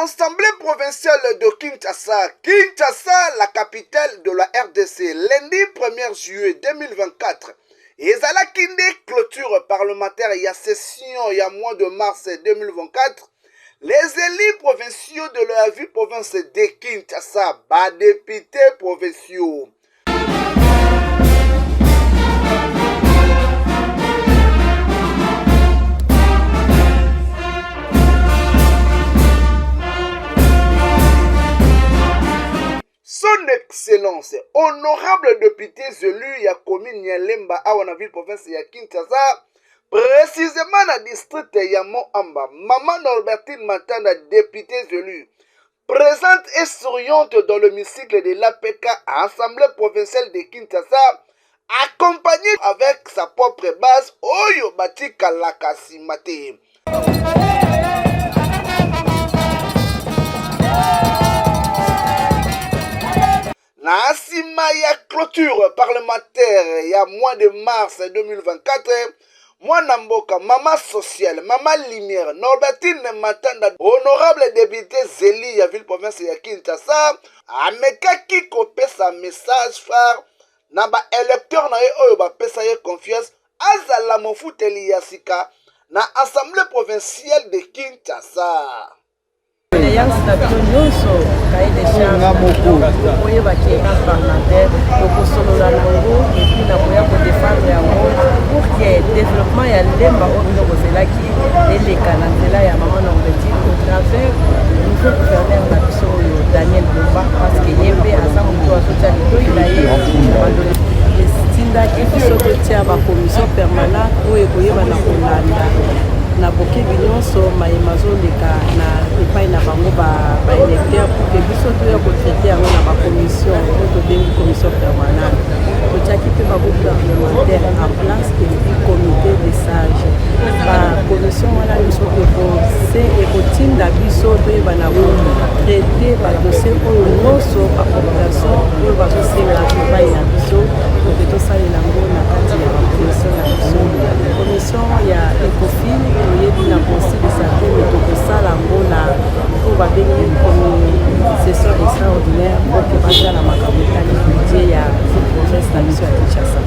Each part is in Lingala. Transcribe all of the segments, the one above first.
Assemblée provinciale de Kinshasa. Kinshasa, la capitale de la RDC, lundi 1er juillet 2024. Ezala Kinde, clôture parlementaire, il y a session, il y a mois de mars 2024. Les élus provinciaux de la ville province de Kinshasa, bas députés provinciaux. Son Excellence, honorable député élu ya commune Nyalemba awa na ville province ya Kinshasa, précisément na district ya Moamba, Maman Norbertine Matanda, député élu, présente et souriante dans l'hémicycle de l'APK à Assemblée provinciale de Kinshasa, accompagnée avec sa propre base Oyo Batika Lakasimate. Na asima ya clôture parlementaire il y a mois de mars 2024, mwana mboka mama sociale, mama lumière, Norbertine Matanda, honorable député Zeli ya ville province ya Kinshasa, amekaki kopesa message phare na ba électeur na ye oyo ba pesa ye confiance azala mofuteli ya sika na assemblée provinciale de Kinshasa. na boki binyonso mayemazo leka na epai na bango ba électeur pour que biso toya kotraite yango na bakommission oyo tobengi commission permanente totiaki mpe bagroupe parlementaire en place epi comité de sage bakommission wana biso ekotinda biso toyeba na kotraite badossier oyo nyonso bapopulation oyo bazosenga epai na biso oke tosalela yango na kati ya bakommission na biso commission ya ecofin oyebi na konsilisa te me tokosala yango na oyo babengi session extraordinaire oke bazala makambo etali budget ya province na biso ya Kinshasa.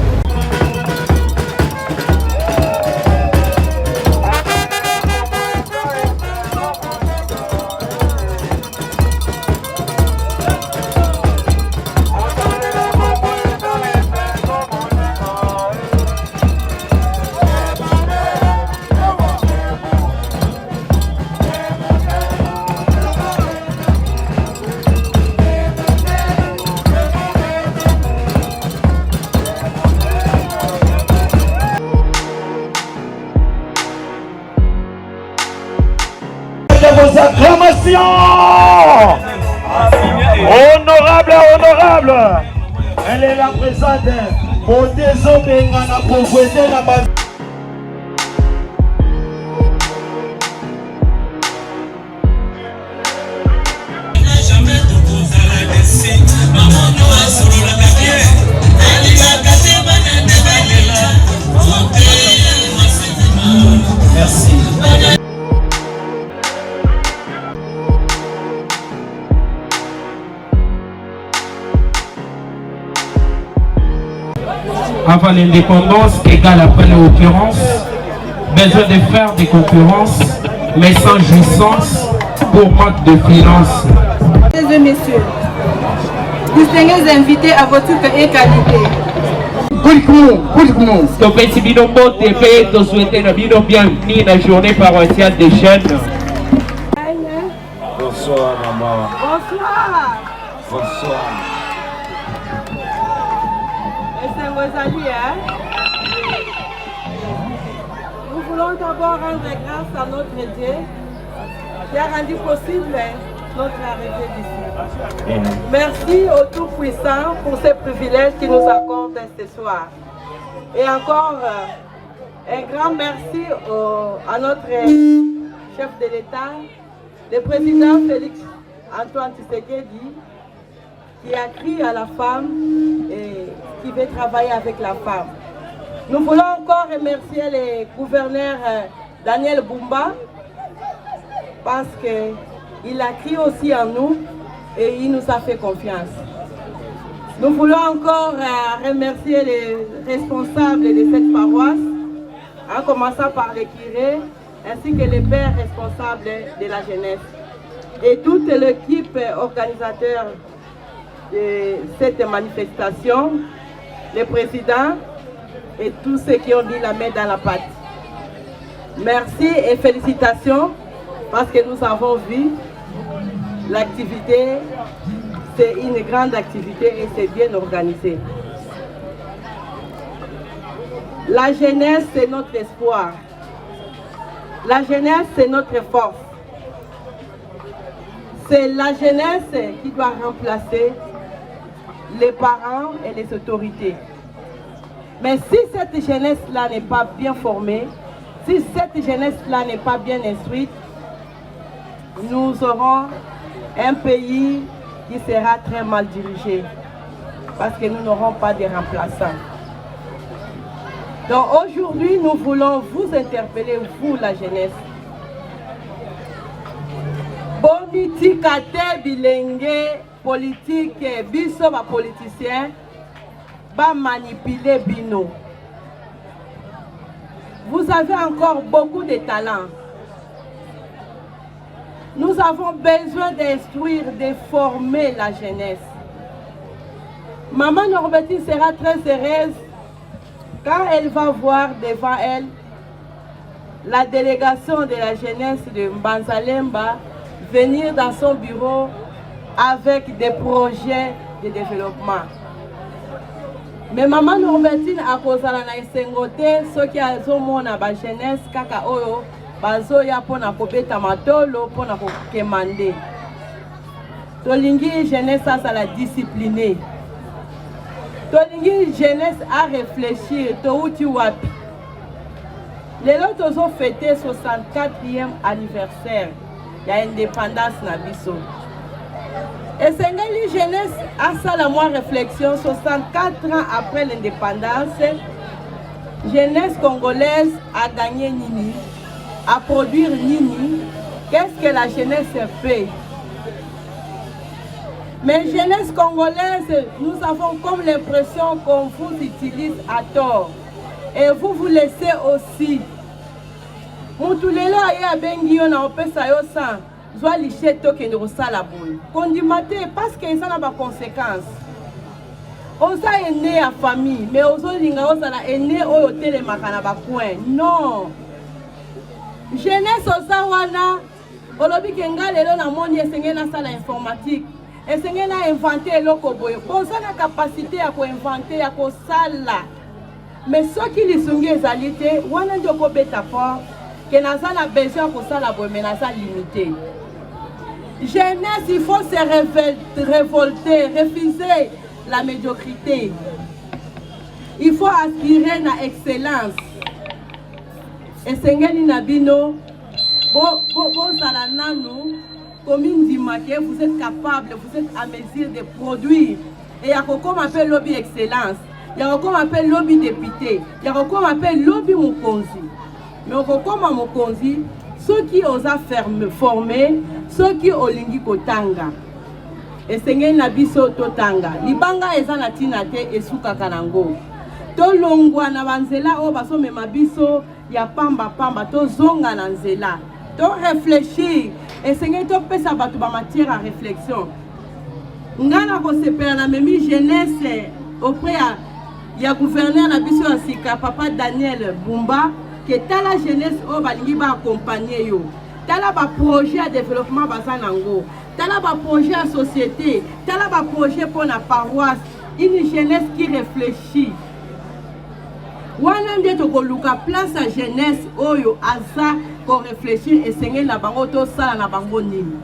Vos acclamations. Honorable, honorable. Elle est la présente pour désobéir à la pauvreté la base. Merci. Avant l'indépendance égale après l'occurrence, besoin de faire des concurrences, mais sans jouissance pour manque de finances. Mesdames et messieurs, distingués invités à votre titre et qualité. Topesi bino mbote pe to souhaiter na bino bienvenue na journée paroissiale des jeunes. Bonsoir maman. Bonsoir. Bonsoir. Nous voulons d'abord rendre grâce à notre Dieu qui a rendu possible notre arrivée d'ici. Merci au Tout-Puissant pour ces privilèges qu'il nous accorde ce soir. Et encore un grand merci à notre chef de l'État, le président Félix Antoine Tshisekedi, qui a crié à la femme et qui veut travailler avec la femme. Nous voulons encore remercier le gouverneur Daniel Bumba parce qu'il a crié aussi en nous et il nous a fait confiance. Nous voulons encore remercier les responsables de cette paroisse, en commençant par les curés, ainsi que les pères responsables de la jeunesse et toute l'équipe organisateur de cette manifestation, le président et tous ceux qui ont mis la main dans la pâte. Merci et félicitations parce que nous avons vu l'activité, c'est une grande activité et c'est bien organisé. La jeunesse, c'est notre espoir. La jeunesse, c'est notre force. C'est la jeunesse qui doit remplacer les parents et les autorités. Mais si cette jeunesse-là n'est pas bien formée, si cette jeunesse-là n'est pas bien instruite, nous aurons un pays qui sera très mal dirigé parce que nous n'aurons pas de remplaçants. Donc aujourd'hui, nous voulons vous interpeller, vous la jeunesse. Boniti kate bilenge politique, biso ba politicien, ba manipuler bino. Vous avez encore beaucoup de talent. Nous avons besoin d'instruire, de former la jeunesse. Maman Norbertine sera très heureuse quand elle va voir devant elle la délégation de la jeunesse de Mbanzalemba venir dans son bureau avec des projets de développement. Mais maman Norbertine a causé la naïsengote, ce qui a zomona ba jeunesse kaka oyo bazoya pona kobeta matolo pona kokemande. Tolingi jeunesse à la discipliner. Tolingi jeunesse à réfléchir, touti wapi. Les autres ont fêté 64e anniversaire de l'indépendance na biso. Et c'est une jeunesse à ça la moins réflexion, 64 ans après l'indépendance, jeunesse congolaise a gagné Nini, a produire Nini. Qu'est-ce que la jeunesse fait? Mais jeunesse congolaise, nous avons comme l'impression qu'on vous utilise à tort. Et vous vous laissez aussi. Moutoulela ya bengi on a opesa yo sang. Zwa licheto ke ndrosa la boule. Kondimate parce que ça n'a pas conséquence. Oza aîné à famille, mais ozo linga oza la aîné oyo tele makana ba coin. Non. Jeunesse oza wana olobi kenga lelo na moni esengé na sala informatique. Esengé na inventer eloko boye. Oza na capacité ya ko inventer ya ko sala. Mais ce qui les sungi ezali te wana ndoko beta fort que naza na besoin ko sala boye mais naza limité. Jeunesse, il faut se révolter, refuser la médiocrité. Il faut aspirer à l'excellence. Et Sengeli Nabino, vous êtes capable, vous êtes à mesure de produire. Et il y a comme appelle lobby excellence, il y a comme appelle lobby député, il y a comme appelle lobby Mokonzi. Mais comme Mokonzi, ceux qui osent former, ceux qui olingi kotanga. Et Sengeli Nabiso totanga. Libanga ezana tinate esuka kanango. To longwa na banzela o baso mema biso ya pamba pamba to zonga na nzela. To réfléchir. Et Sengeli to pesa batu ba matière à réflexion. Ngana ko sepela na memi jeunesse auprès ya gouverneur na biso ya sika papa Daniel Bumba. Que la jeunesse au balingi ba accompagner yo. Tala ba projet de développement basanango. Tala ba projet à société. Tala ba projet pour la paroisse. Une jeunesse qui réfléchit. Wana ndie to koluka place à jeunesse oyo asa ko réfléchir et sengé na bango to sala na bango nini.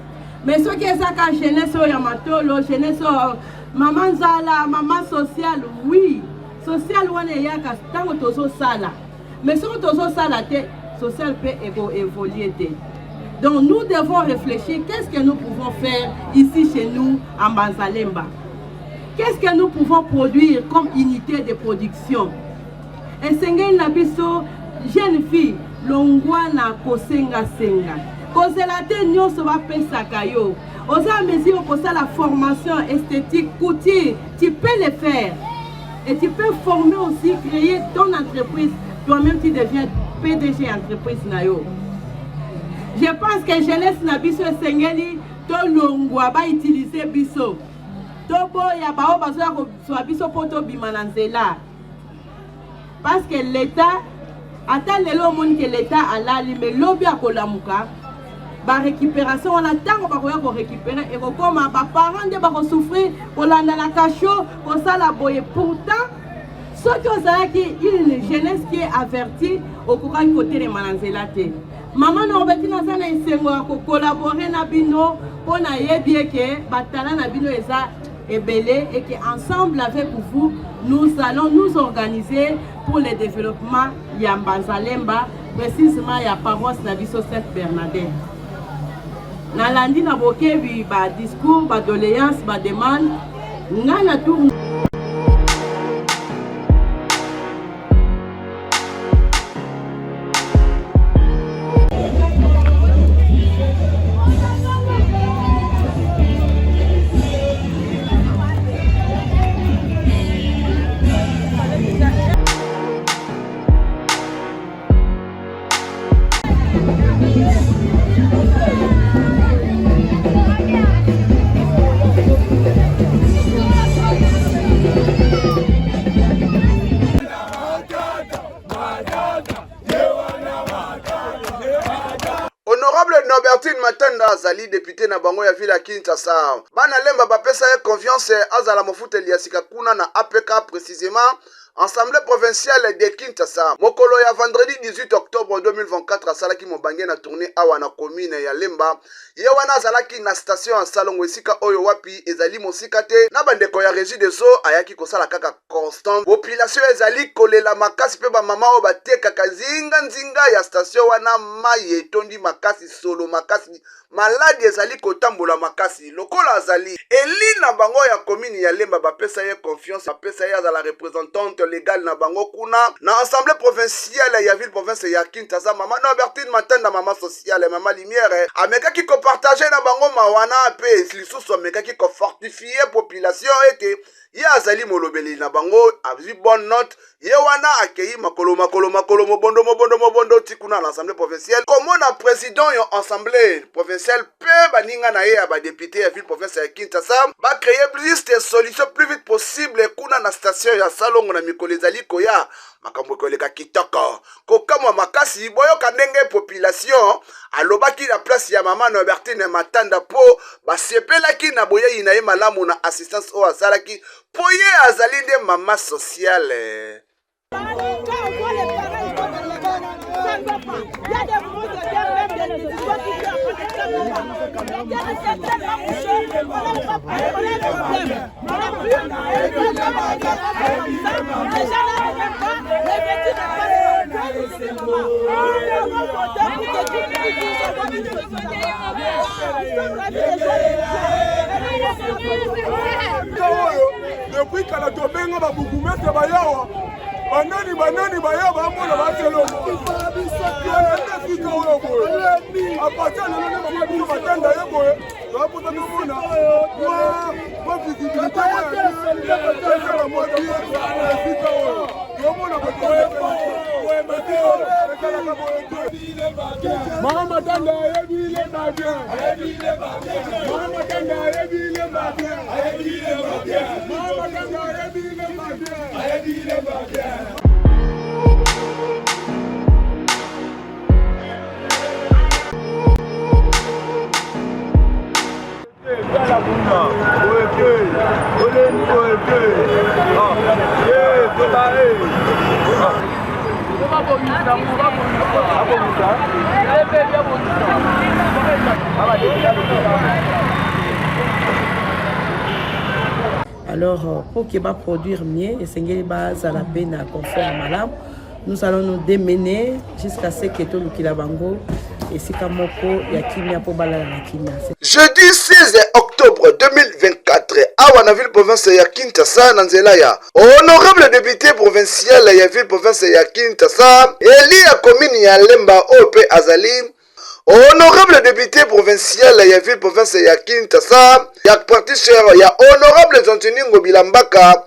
Mais ce qui est ça, quand jeunesse Yamatolo, jeunesse maman Zala, maman sociale, oui. Social, on est yaka, tant que tozo sala. Mais si on tozo sala, social peut évoluer. Donc nous devons réfléchir, qu'est-ce que nous pouvons faire ici chez nous en Banzalemba? Qu'est-ce que nous pouvons produire comme unité de production? Et Sengel Nabiso, jeune fille, Longwana Kosenga Senga. Koselate Nyoso va Pesakayo. Osa mesure pour ça la formation esthétique, couture, tu peux le faire. Et tu peux former aussi, créer ton entreprise. Toi-même, tu deviens PDG entreprise Nayo. Je pense que jeunesse Nabiso Sengeli, to Longwa va utiliser Biso. Tobo ya bao bazoya ko biso poto bimananzela. Parce que l'État, attend le monde que l'État a là, mais lobby à Kolamuka, la récupération, on attend qu'on récupérer et comme les parents de souffrir, on a la cachot, on a la boye. Pourtant, ce qui est une jeunesse qui est avertie au courant côté de Mananzela. Maman Norbertine Azana Isengo ko collaborer na bino pour na yebie que batala na bino eza ebele et que ensemble avec vous nous allons nous organiser pour le développement Yambazalemba, précisément ya paroisse na biso Sainte Bernadette. Na landi na bokebi ba discours, ba doléance, ba demande, ngana tout. Norbertine Matanda Azali, député na bango ya ville ya Kinshasa. Bana lemba bapesa ye confiance azala mofuta liasika kuna na APK précisément Assemblée provinciale de Kinshasa. Mokolo ya vendredi 18 octobre 2024 asalaki mobange na tournée awa na commune ya Lemba. Ye wana azalaki na station ya Salongo esika oyo wapi ezali mosika te na bandeko ya régie des eaux ayaki kosala kaka constant. Population ezali kolela makasi pe ba mama o batekaka nzinga ya station wana mai etondi makasi solo makasi maladi ezali kotambola makasi lokola azali eli na bango ya commune ya Lemba bapesa ye confiance bapesa ye azala représentante légale na bango kuna na assemblée provinciale ya ville province ya Kinshasa. Mama Norbertine Matanda mama sociale mama lumière amekaki ko partager na bango mawana pe lisusu amekaki ko fortifier population ete ye azali molobeli na bango avi bonne note ye wana akei makolo mobondo tikuna na assemblée provinciale comme na président yo assemblée provinciale pe baninga na ye ya ba député ya ville province ya Kinshasa ba créer plus de solutions plus vite possible kuna na station ya Salongo na mikolo ezali koya makambo koleka kitoko kokamwa makasi boyoka ndenge population alobaki na place ya mama Norbertine Matanda po basepelaki na boyei na ye malamu na assistance o azalaki po ye azali nde mama sociale. Depuis que la tobenga ba bukumete ba yawa banani ba yawa amona ba telo ndefika oyo boye apata na nana ba biso batanda ye boye ba puta nomona wa visibilité ya modi ndefika oyo yomona ba Mama Matanda ayebile babien Mama Matanda ayebile babien Mama Matanda ayebile babien Alors, pour qu'il va produire mieux, et Sengeli base à la peine à confort malam, nous allons nous démener jusqu'à ce que tout le kilabango et si kamoko ya kimia pour balala na kimia. Jeudi 16 octobre 2024, à Wanaville province ya Kinshasa, Nanzela ya honorable député provincial ya ville province ya Kinshasa, Eli ya commune ya Lemba OP Azali. Honorable député provincial ya ville province ya Kinshasa, ya parti cher ya honorable Zontiningo Bilambaka,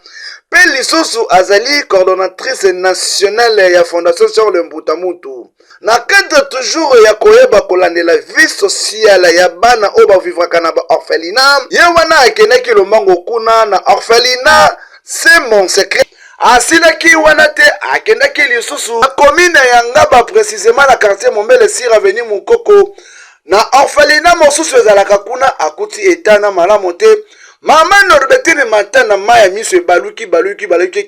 pe lisusu azali coordonnatrice nationale ya fondation sur le Mbutamutu. Na cadre toujours ya koyeba kolandela vie sociale ya bana o ba vivraka na ba orphelinat, ye wana akenaki lomango kuna na orphelinat, c'est mon secret. Asilaki wana te akendaki lisusu na commune ya Ngaba précisément na quartier Mombele Sir Avenue Mukoko na orphelinat mosusu ezalaka kuna akuti etana malamu te. Mama Norbertine Matanda maya miso baluki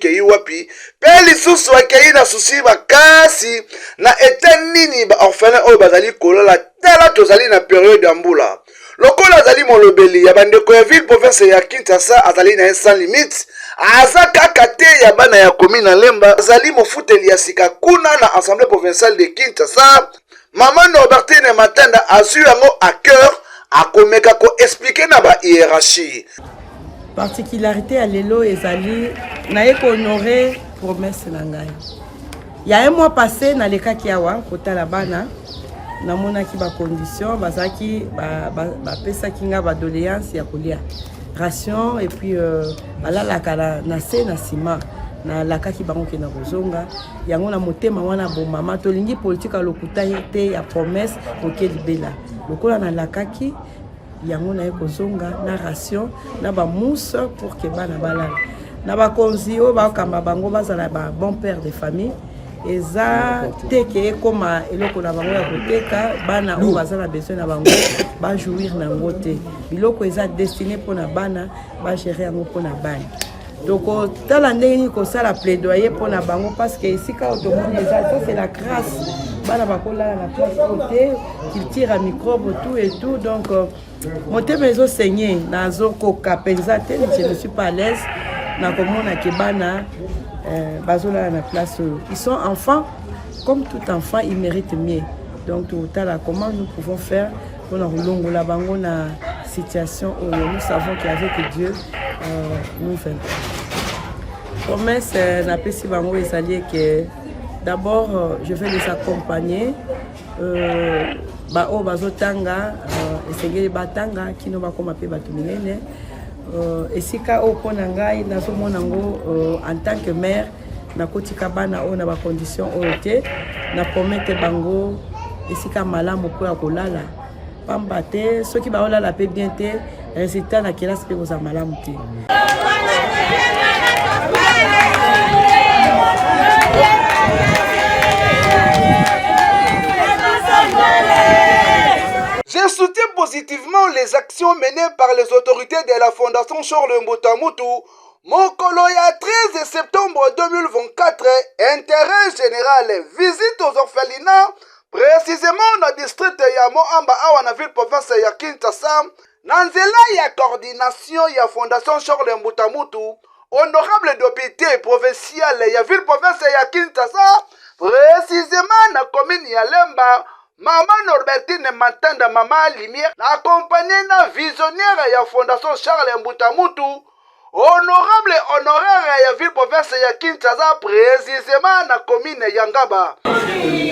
kei wapi pe lisusu akei na susi bakasi na etanini ba orphelin oyo bazali kolola tala tozali na période ya mbula lokola azali molobeli ya bandeko ya ville province ya Kinshasa azali na sans limite aza kaka te ya bana ya commune na Lemba azali mofuteli ya sika kuna na assemblée provinciale de Kinshasa. Mama Norbertine Matanda azui yango à cœur akomeka ko expliquer na ba hiérarchie. Particularité à lelo ezali na ye ko honorer promesse na ngai. Il y a un mois passé na leka kiawa kotala bana na mona ki ba condition bazaki ba pesa kinga ba doléance ya kolia ration et puis balala kala na se na ciment na lakaki bango ke na kozonga yango na motema wana bo mama tolingi politique lokuta te ya promesse oke libela lokola na lakaki yango na kozonga na ration na ba mousse pour que bana balala na ba konzi o ba kamba bango bazala ba bon père de famille eza teke koma eloko na bango ya koteka bana o bazala besoin na bango ba jouir na ngote biloko eza destiné pour na bana ba gérer yango pour na bana. Donc, tala ndeni ko sala plaidoyer pour na bango parce que ici quand tout le monde ça c'est la grâce. Bana bakola na place côté, qu'il tire à microbe tout et tout. Donc, monter mes os saigner nazo ko kapenzate, je ne suis pas à l'aise. Na komona ke bana bazola na place. Ils sont enfants, comme tout enfant, ils méritent mieux. Donc, tala comment nous pouvons faire pour na longola bango na situation où nous savons qu'avec Dieu nous faisons. Promesse n'a pas si bango ezali que d'abord je vais les accompagner ba o bazotanga esengeli batanga kino bakoma pe bato minene esika o pona ngai nazomona ngo en tant que mère nakotika bana o na ba condition o te na promettre bango esika malamu po ya kolala pamba te soki baolala pe bien te résultat na kelasi pe boza malamu te. Je soutiens positivement les actions menées par les autorités de la Fondation Charles Mbutamutu. Mokolo ya 13 septembre 2024, intérêt général, visite aux orphelinats, précisément dans le district ya Moamba awa na ville province ya Kinshasa, nanzela ya coordination ya Fondation Charles Mbutamutu, honorable député provincial ya ville province ya Kinshasa, précisément na commune ya Lemba, Mama Norbertine Matanda Mama Lumière, accompagné na visionnaire ya Fondation Charles Mbutamutu, honorable honoraire ya ville province ya Kinshasa, précisément na commune ya Ngaba. Nous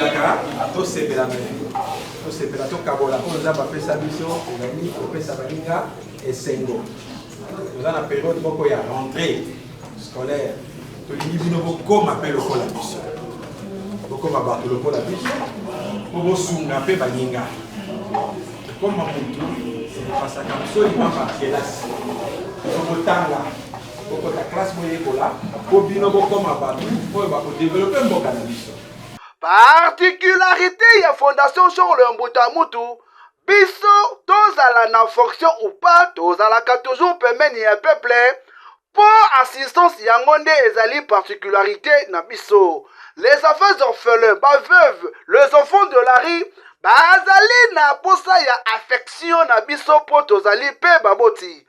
avons une période de rentrée scolaire. Nous avons comme appel au la mission. Comme abattre le la mission. Pour vous soumettre baninga. Comme un tout, c'est parce que absolument pas classe. Pour le temps là, pour la classe moyenne là, pour bien comme abattre, pour développer un bon mission. Particularité ya Fondation Charles Mbutamutu. Biso, tozala na fonction ou pas, tozalaka toujours pembeni ya peuple. Pour assistance yangonde ezali particularité na biso. les enfants orphelins, ba veuve, les enfants de la rue, bazali na posa ya affection na biso po tozali pe baboti.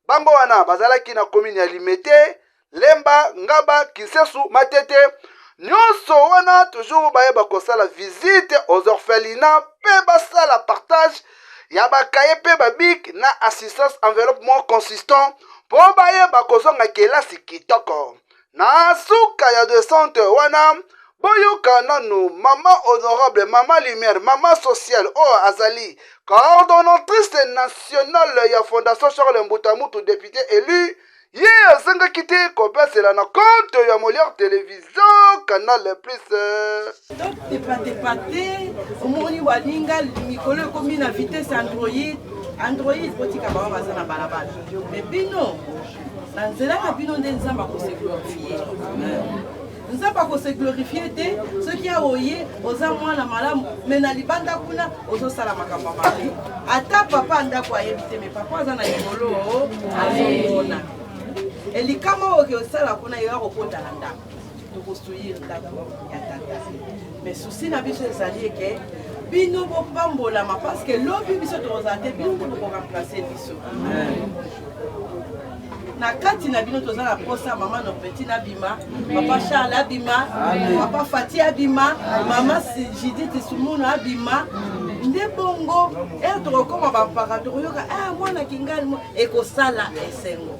Bango wana bazalaki na commune ya Limete, Lemba, Ngaba, Kisesu, Matete. Nyonso wana toujours bayeba kosala visite aux orphelinats pe basala partage ya bakaye pe babik na assistance enveloppement consistant po bayeba kozonga kelasi kitoko. Na suka ya descente wana boyoka nanu mama honorable, mama lumière, mama sociale azali coordonnatrice nationale ya Fondation Charles Mbutamutu, député élu. Ye asenga kiti kopesela na compte ya Molière Télévision Canal Plus. Tepate omoni walinga mikolo ekomi na vitesse Android botika bango baza na balabala. Mais bino na nzela na bino nde nzamba kose glorifier. Nzamba kose glorifier te soki aoye oza mwana malamu mais na libanda kuna ozosala makambo mali. Ata papa ndako ayebi te mais papa aza na likolo azomona. Elikama oke osala kuna yo akokota na ndako tokostruire ndako ya tata. Mais souci na biso ezali ke bino bopambolama parce que lobi biso tokozala te bino bokoremplace biso. Na kati na bino tozala posa mama Norbertine abima, papa Charles abima, papa Fati abima, mama Judith Sumuno abima. Nde bongo tokokoma bampaka tokoyoka mwana kingali ekosala esengo.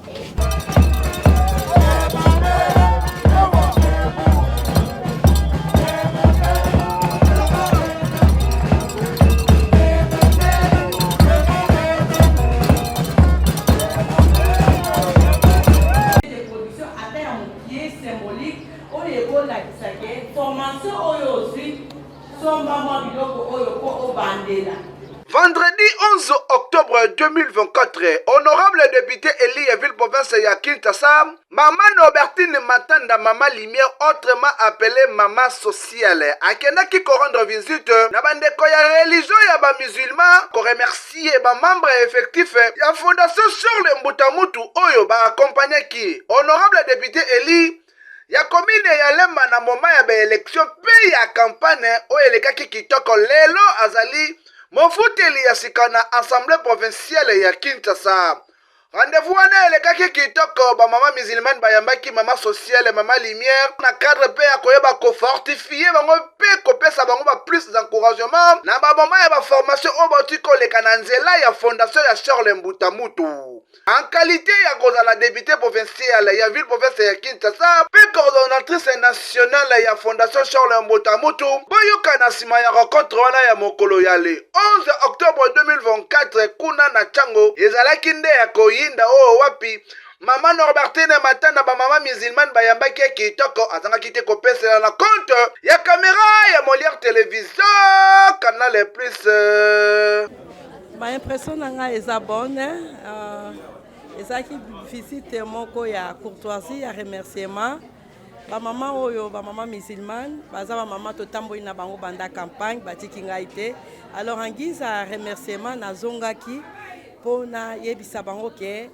Vendredi 11 octobre 2024, honorable député Eli Ville province ya Kinshasa, Maman Norbertine Matanda, Maman Lumière, autrement appelée Maman Sociale, akendaki ko rendre visite na bandeko ya religion ya ba musulman, ko remercier ba membre effectif ya Fondation Charles Mbutamutu oyo ba accompagnaki honorable député Eli ya commune ya Lemba na moment ya ba élection pe ya campagne oyo elekaki kitoko. Lelo azali mofuteli ya sika na assemblée provinciale ya Kinshasa. Rendez-vous wana elekaki kitoko ba mama musulmane bayambaki mama sociale, mama lumière na cadre pe ya koyeba ko fortifier bango pe kopesa bango ba plus d'encouragement na ba mama ya ba formation o botiko leka na nzela ya Fondation ya Charles Mbutamutu. En qualité ya kozala député provincial ya ville province ya Kinshasa pe coordonnatrice nationale ya Fondation Charles Mbutamutu, boyoka na sima ya rencontre wana ya mokolo yale 11 octobre 2024 kuna na Chango ezalaki nde ya koyinda wapi Maman Norbertine Matanda ba mama musulmane bayambaki kitoko azangaki te kopesela na compte ya caméra ya Molière Télévision Canal Plus. Ma impression nanga eza bonne. Ezaki visite moko ya courtoisie ya remerciement. Ba mama oyo ba mama musulmane baza ba mama totamboli na bango banda campagne batiki ngai te. Alors en guise à remerciement nazongaki pona yebisa bango ke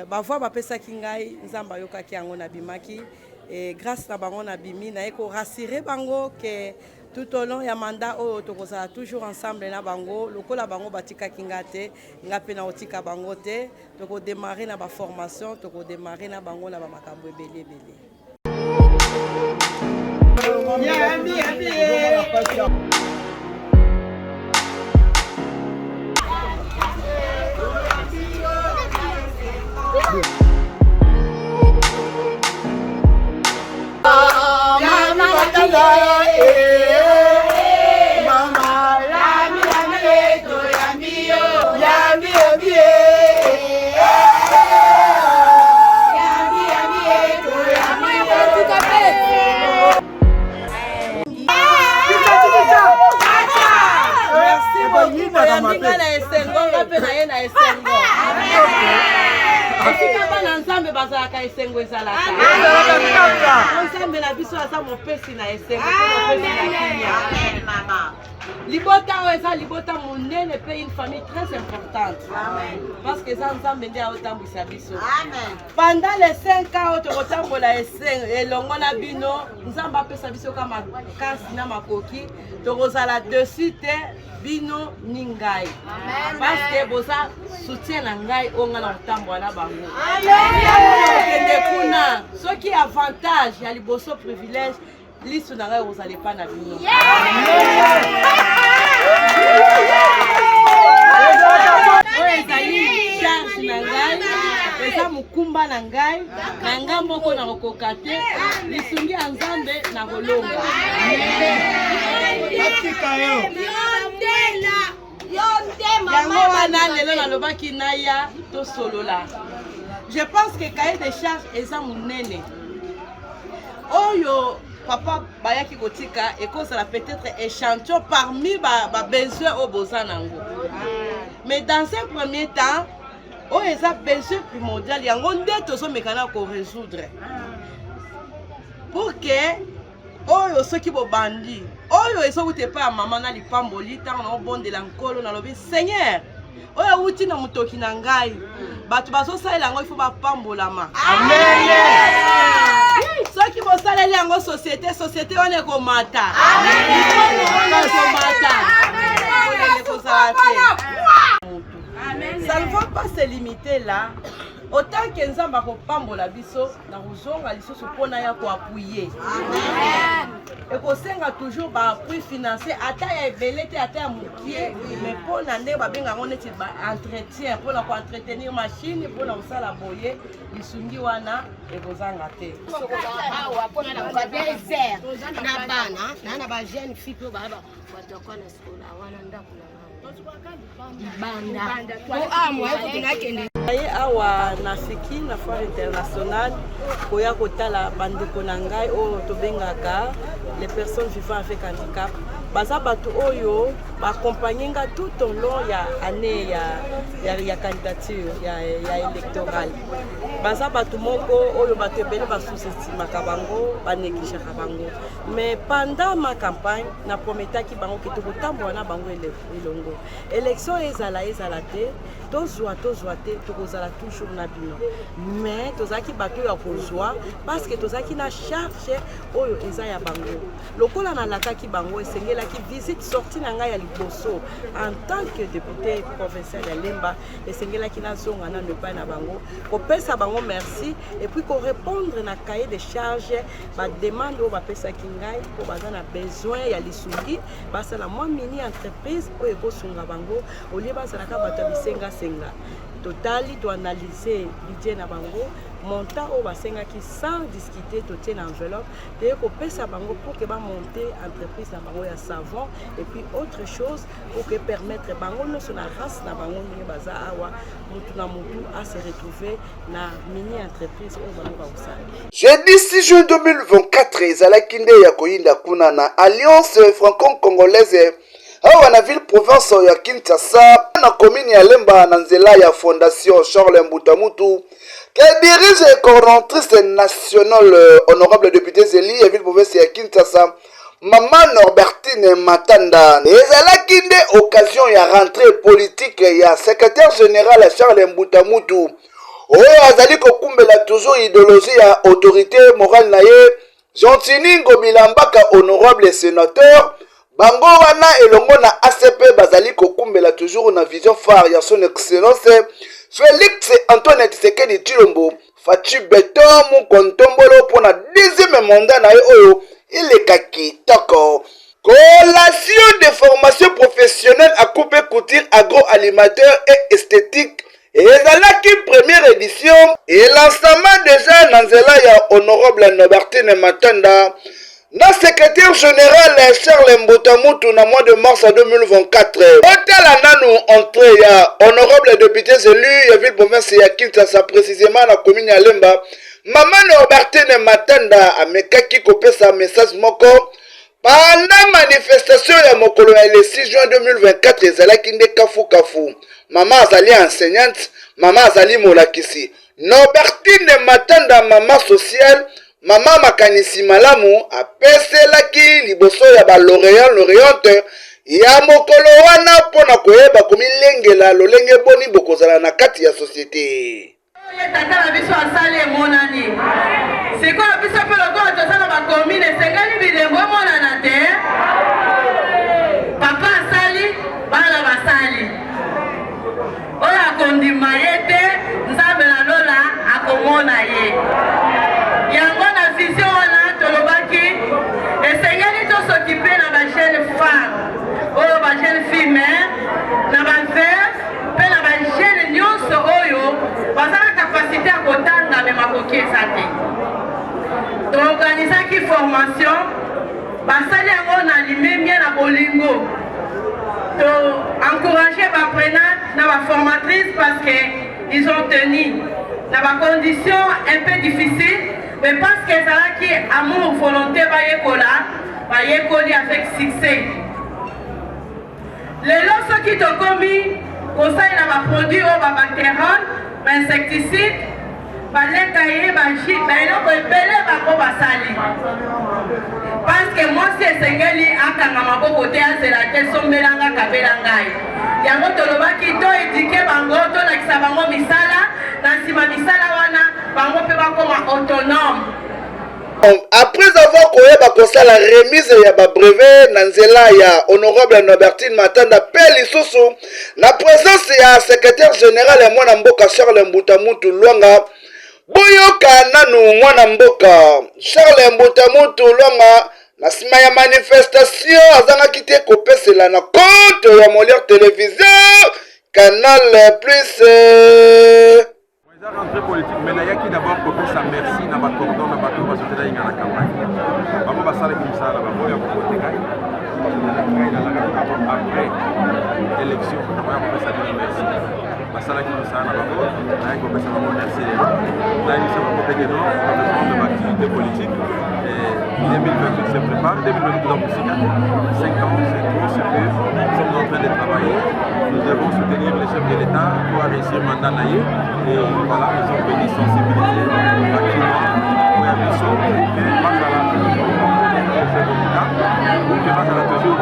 bavoi bapesaki ngai nzamba yokaki yango na bimaki et grâce na bango na bimi na eko rassurer bango ke tout au long ya mandat oyo tokozala toujours ensemble na bango lokola bango batikaki nga te nga pe na otika bango te tokodémarrer na baformation tokodémarrer na bango na bamakambo ebele ebele. bana nzambe bazalaka esengo ezalaka nzambe na biso aza mopesi na esengo mopesi na kimia libota oyo eza libota monene mpe une famille très importante parce que eza nzambe nde aotambwisa biso pendant les 5 ans oyo tokotambola elongo na bino nzambe apesa biso ka makasi na makoki tokozala dessus te bino ni ngai parce que boza soutien na ngai oyo nga na kotambola na bango okende kuna soki avantage ya liboso privilège lisu na ngai ozala epa na bino oyo ezali charge na ngai eza mokumba na ngai moko na kokoka te lisungi ya nzambe na kolonga yango wana lelo nalobaki naya tosolola. Je pense que cahier de charge eza monene oyo papa bayaki kotika ekozala peut-être échantillon parmi ba besoin au boza nango. Mais dans un premier temps oyo eza besoin primordial yango nde tozomekana ko résoudre pour que oyo soki bobandi oyo ezokute pa ya mama na lipamboli ntango na obondela nkolo nalobi Seigneur oyo awuti na motoki na ngai bato bazosalela yango ifo bapambolama soki bosaleli yango société wana ekomata ça ne va pas se limiter là. Autant que nous avons pambola biso na kozonga lisusu pona ya ko appuyer. Et ko senga toujours ba appui financier ata ya belete ata ya mukie mais pona nde ba benga ngoneti ba entretien pona ko entretenir machine pona usala boye lisungi wana e kozanga te. Awa pona na ba bien faire na bana na ba jeune fille po ba kwa na school wana ndakula. Awa nafiki na foire internationale koya kotala bandeko na ngai oyo tobengaka les personnes vivant avec handicap baza bato oyo baccompagne nga tout au long ya année ya candidature ya électorale baza bato moko oyo bato ebele basous-estimaka bango banégligaka bango mais pendant ma campagne na prometaki bango ke tokotambola na bango elongo élection ezala te tozwa te tokozala toujours na bino mais tozalaki bato ya kozwa parce que tozalaki na charge oyo eza ya bango lokola nalakaki bango esengelaki visite sortie na ngai ya liboso en tant que député provincial ya Lemba esengelaki nazonga na epai na bango kopesa bango merci et puis korépondre na cahier de charge bademande oyo bapesaki ngai po baza na besoin ya lisungi basala mwa mini entreprise oyo ekosunga bango olie bazalaka bato ya bisengasenga totali toanalyse budget na bango montant au basengaki sans discuter totie na enveloppe te kopesa bango pour que ba monter entreprise na bango ya savon et puis autre chose pour que permettre bango nyonso na race na bango ndenge baza awa mutu na mutu à se retrouver na mini entreprise oyo bango bakosala. Jeudi 6 juin 2024 ezalaki nde ya koyinda kuna na alliance franco-congolaise awa na ville province ya Kinshasa na commune ya Lemba na nzela ya fondation Charles Mbutamutu qui dirige coordonnatrice nationale honorable député Zélie ya ville province ya Kinshasa Maman Norbertine Matanda. Ezalaki nde occasion ya rentrée politique ya secrétaire général Charles Mbutamutu oyo azali kokumbela toujours idéologie ya autorité morale na ye Jean-Tiningo Bilambaka honorable sénateur bango wana elongo na ACP bazali kokumbela toujours na vision phare ya son excellence Félix Antoine Tshisekedi Tshilombo Fachi Beton Mukontombolo pour na deuxième mandat na ye oyo ilekaki toko. Collation de formation professionnelle à coupe couture agroalimentaire et esthétique et ezalaki première édition et lancement déjà na nzela ya honorable Norbertine Matanda na secrétaire général Charles Mbutamutu na mois de mars 2024. Otala nanu entrée ya honorable député élu ya ville province ya Kinshasa précisément na commune ya Lemba. Maman Norbertine Matanda amekaki kopesa message moko pendant manifestation ya mokolo ya le 6 juin 2024 ezalaki nde kafu. Maman azali enseignante, maman azali molakisi. Norbertine Matanda mama social mama makanisi malamu apeselaki liboso ya ba lauréante ya mokolo wana pona koyeba komilengela lolenge boni bokozala na kati ya société. Tata la biso asali emonani. Siko biso pe lokolo tosala ba commune sengani bilembo emonana te. Papa asali bana basali. Oyo akondima ye te nzambe na lola akomona ye. Yango na vision wana tolobaki esengani tosokipe na ba jeune femme. Oyo ba jeune fille na ba veuve pe na ba jeune nyonso oyo bazala capacité à kotanga me makoki ezate. Toorganisaki formation basali yango na limemia na bolingo. To encourager ba prenante na ba formatrice parce que ils ont tenu na ba conditions un peu difficiles mais parce que ezalaki amour volonté bayekoli avec succès. Lelo soki tokomi kosali na ba produit oyo ba bactérone ba insecticide baleka ye baeloko ebele bango basali parce que mwasi esengeli akanga maboko te azela te sombelanga kabela ngai yango tolobaki to edike bango tolakisa bango misala na nsima misala wana bango mpe bakoma autonome. Après avoir koyeba kosala remise ya ba brevet na nzela ya honorable Norbertine Matanda pe lisusu na présence ya secrétaire général ya mwana mboka Charles Mbutamutu Lwanga boyoka nanu mwana mboka Charles Mbutamutu Lwanga na sima ya manifestation azangaki te kopesela na compte ya Molière Télévision Canal Plus. La rentrée politique, mais il y a qui d'abord pour ça merci dans ma cordon dans ma tour parce que là il y a la campagne. Maman va saler comme ça là, maman il y a beaucoup de gars. Après élection, maman il va saler merci. Va saler comme ça là, maman il va faire ça maman merci. Là il s'est pas pété non, on a une activité politique. Et 2028 se prépare, 2028 dans aussi 5 ans, c'est trop, c'est peu. Nous sommes en train de travailler. Nous devons soutenir les chefs de l'État pour réussir le mandat naïe. Et voilà, nous sommes venus sensibiliser activement pour la mission et face à la toujours pour que face à la toujours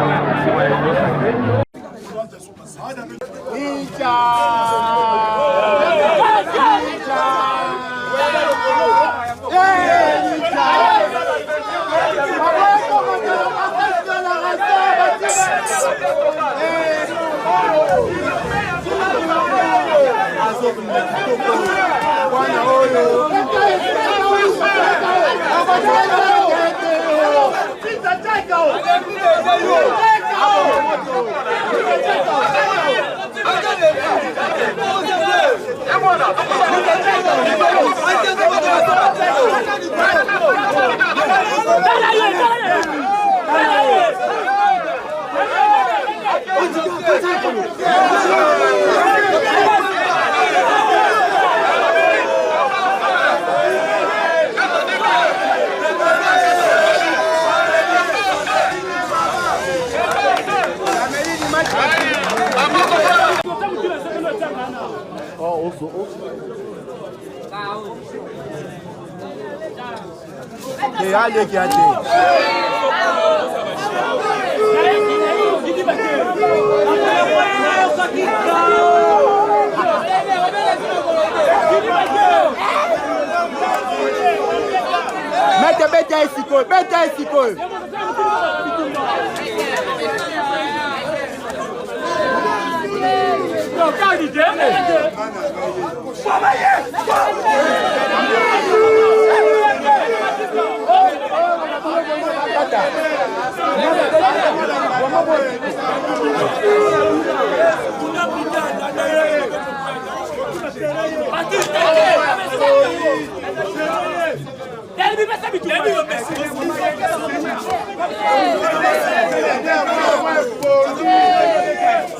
Beta isiko.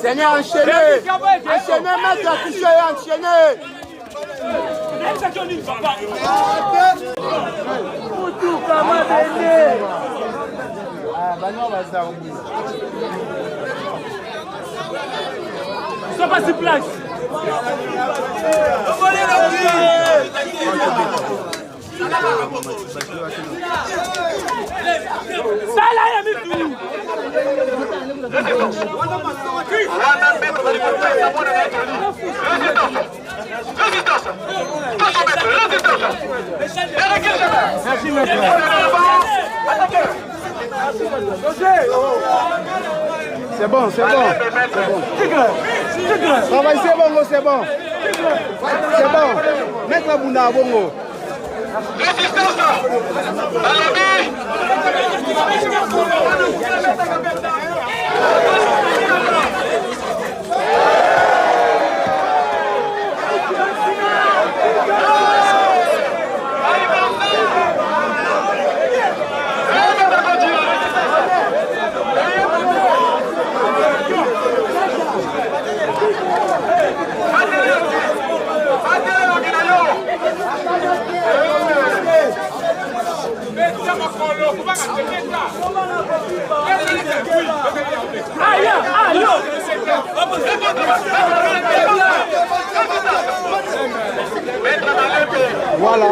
Seigneur, enchaînez, maître, affiché, enchaînez. Ils sont pas sur place. C'est bon, c'est bon. Travail, c'est bon, c'est bon. C'est bon. Mettre la bouna à bongo. Résistance. Voilà.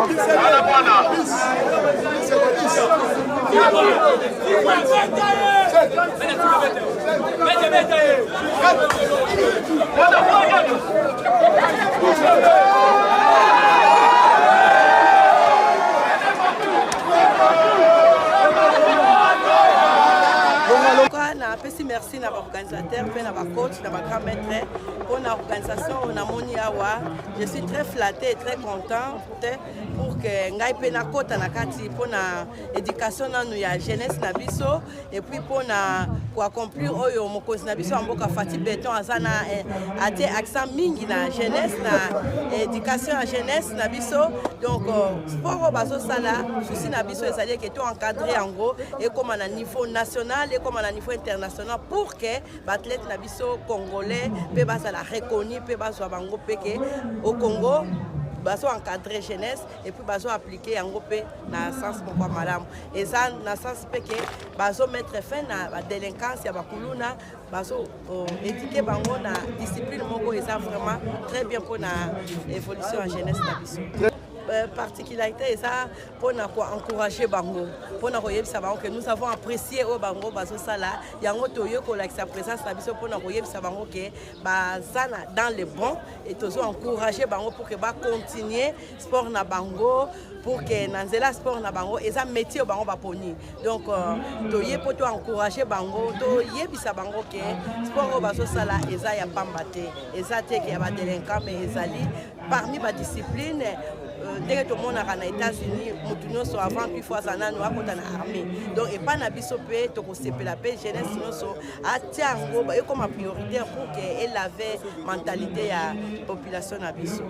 Merci à l'organisateur, à coach, à grand maître pour l'organisation. Je suis très flattée et très contente pour que Ngai Penakota Nakati pour l'éducation dans la jeunesse Nabiso et puis pour accomplir Oyo Mokosi Nabiso en Boka Fati Béton Azana a été accent mingi na jeunesse na éducation à jeunesse Nabiso donc sport au baso sala souci Nabiso c'est-à-dire que tout encadré en gros et comme à niveau national et comme à niveau international pour que l'athlète Nabiso congolais peut la reconnu peut baso bango peke au Congo baso encadré jeunesse et puis baso appliquer en groupe na sens pourquoi madame et ça na sens peke baso mettre fin na la délinquance ya bakuluna baso éduquer bango na discipline moko et ça vraiment très bien pour na évolution en jeunesse na biso particularité et ça pour encourager bango pour que nous avons apprécié au bango baso sala yango toyo ko la sa présence na biso pour na bango que bazana dans le bon et toujours encourager bango pour que ba continuer sport na bango pour que nanzela sport na bango et ça métier au bango ba poni donc toye pour to encourager bango to yebisa bango que sport au baso sala et ça ya pambate et ça te que ba délinquant mais ezali parmi ba discipline dès que tout le monde a aux États-Unis, nous sommes avant puis fois ça nous avons dans l'armée. Donc et pas na biso pe to ko sepela pe jeunesse nous so atiango et comme priorité pour que elle avait mentalité à population na biso.